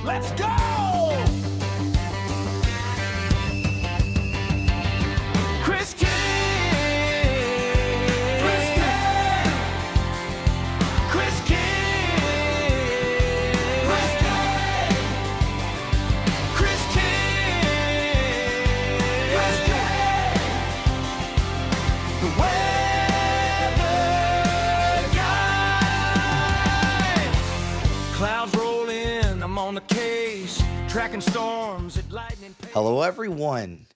Let's go! Chris King! Chris King! Chris King! Chris King! Chris King! Chris King! The weather guy! Clouds roll in, I'm on the case, tracking storms at lightning pace. Hello, everyone.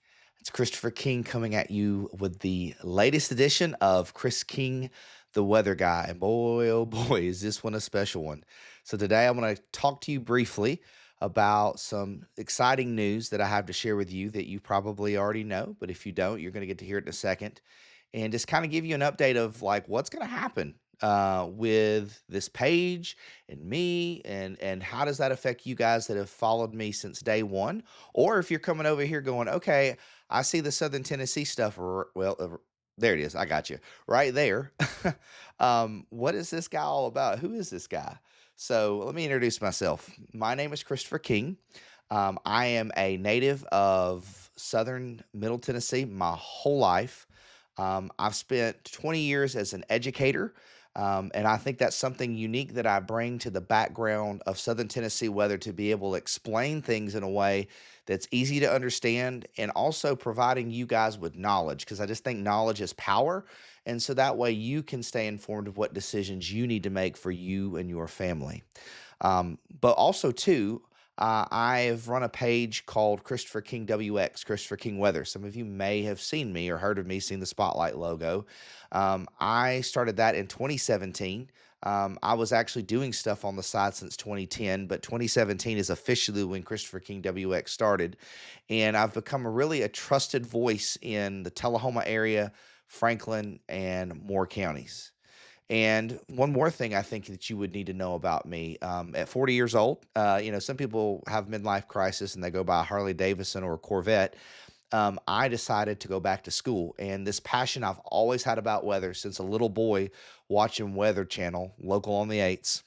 It's Christopher King coming at you with the latest edition of Chris King, the Weather Guy. And boy, oh boy, is this one a special one. So today I'm going to talk to you briefly about some exciting news that I have to share with you that you probably already know. But if you don't, you're going to get to hear it in a second. And just kind of give you an update of like what's going to happen with this page and me, and how does that affect you guys that have followed me since day one, or if you're coming over here going, okay, I see the Southern Tennessee stuff. There it is. I got you right there. What is this guy all about? Who is this guy? So let me introduce myself. My name is Christopher King. I am a native of Southern Middle Tennessee my whole life. I've spent 20 years as an educator, and I think that's something unique that I bring to the background of Southern Tennessee weather to be able to explain things in a way that's easy to understand and also providing you guys with knowledge, because I just think knowledge is power. And so that way you can stay informed of what decisions you need to make for you and your family. But also, too, I've run a page called Christopher King WX, Christopher King Weather. Some of you may have seen me or heard of me, seen the Spotlight logo. I started that in 2017. I was actually doing stuff on the side since 2010, but 2017 is officially when Christopher King WX started. And I've become a trusted voice in the Tullahoma area, Franklin, and Moore counties. And one more thing I think that you would need to know about me, at 40 years old, some people have midlife crisis and they go buy a Harley Davidson or a Corvette. I decided to go back to school, and this passion I've always had about weather since a little boy watching Weather Channel, local on the 8s.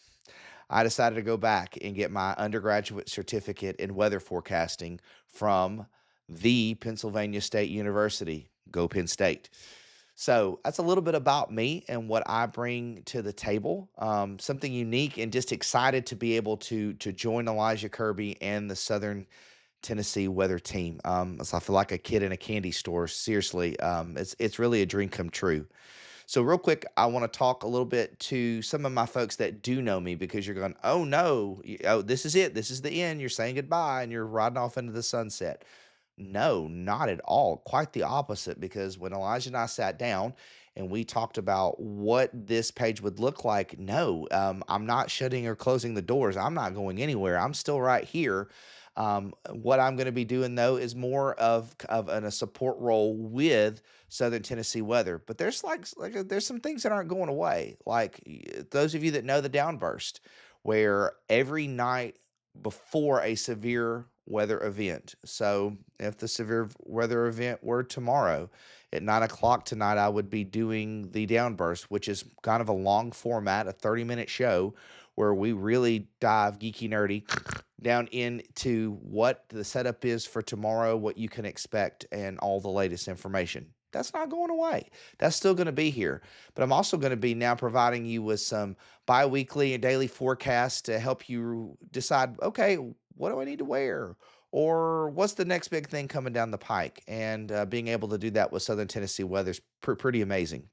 I decided to go back and get my undergraduate certificate in weather forecasting from the Pennsylvania State University. Go Penn State. So that's a little bit about me and what I bring to the table. Something unique, and just excited to be able to join Elijah Kirby and the Southern Tennessee weather team. So I feel like a kid in a candy store. Seriously, it's really a dream come true. So real quick, I want to talk a little bit to some of my folks that do know me, because you're going, oh no, oh, this is it. This is the end. You're saying goodbye and you're riding off into the sunset. No, not at all. Quite the opposite, because when Elijah and I sat down and we talked about what this page would look like, no, I'm not shutting or closing the doors. I'm not going anywhere. I'm still right here. What I'm going to be doing, though, is more of a support role with Southern Tennessee weather. But there's there's some things that aren't going away. Like those of you that know the downburst, where every night before a severe weather event. So if the severe weather event were tomorrow at 9 o'clock tonight, I would be doing the downburst, which is kind of a long format, a 30-minute show where we really dive geeky nerdy down into what the setup is for tomorrow, what you can expect, and all the latest information. That's not going away. That's still going to be here. But I'm also going to be now providing you with some bi-weekly and daily forecasts to help you decide, okay, what do I need to wear? Or what's the next big thing coming down the pike? And being able to do that with Southern Tennessee weather is pretty amazing.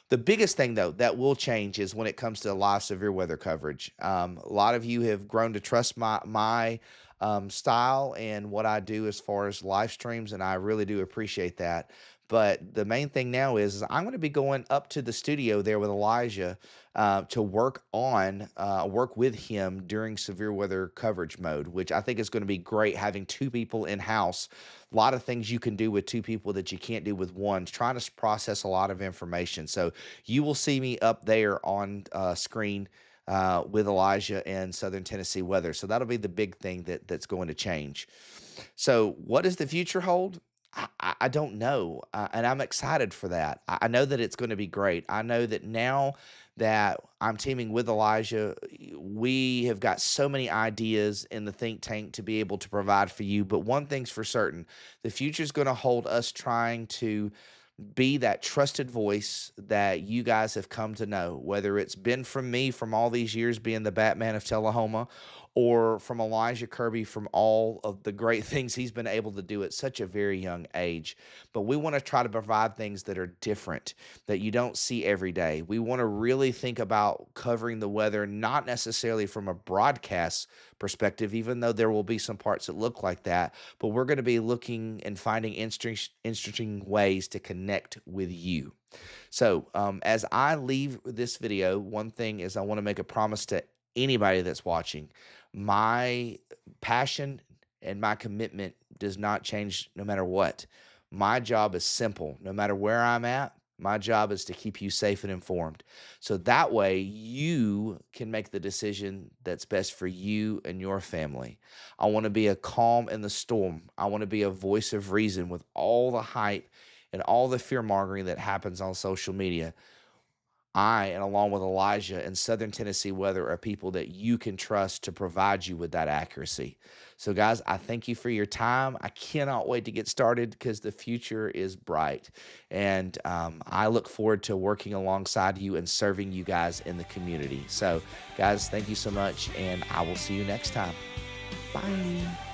The biggest thing, though, that will change is when it comes to live severe weather coverage. A lot of you have grown to trust my style and what I do as far as live streams, and I really do appreciate that. But the main thing now is I'm going to be going up to the studio there with Elijah to work with him during severe weather coverage mode, which I think is going to be great, having two people in house. A lot of things you can do with two people that you can't do with one, trying to process a lot of information. So you will see me up there on screen with Elijah and Southern Tennessee weather. So that'll be the big thing that's going to change. So what does the future hold? I don't know, and I'm excited for that. I know that it's going to be great. I know that now that I'm teaming with Elijah. We have got so many ideas in the think tank to be able to provide for you. But one thing's for certain, the future is going to hold us trying to be that trusted voice that you guys have come to know, whether it's been from me from all these years being the Batman of Tullahoma, or from Elijah Kirby from all of the great things he's been able to do at such a very young age. But we want to try to provide things that are different, that you don't see every day. We want to really think about covering the weather, not necessarily from a broadcast perspective, even though there will be some parts that look like that, but we're going to be looking and finding interesting ways to connect with you. So, as I leave this video, one thing is I want to make a promise to anybody that's watching. My passion and my commitment does not change no matter what. My job is simple. No matter where I'm at, my job is to keep you safe and informed. So that way you can make the decision that's best for you and your family. I want to be a calm in the storm. I want to be a voice of reason with all the hype and all the fear mongering that happens on social media. I, and along with Elijah and Southern Tennessee Weather, are people that you can trust to provide you with that accuracy. So, guys, I thank you for your time. I cannot wait to get started because the future is bright. And I look forward to working alongside you and serving you guys in the community. So, guys, thank you so much, and I will see you next time. Bye.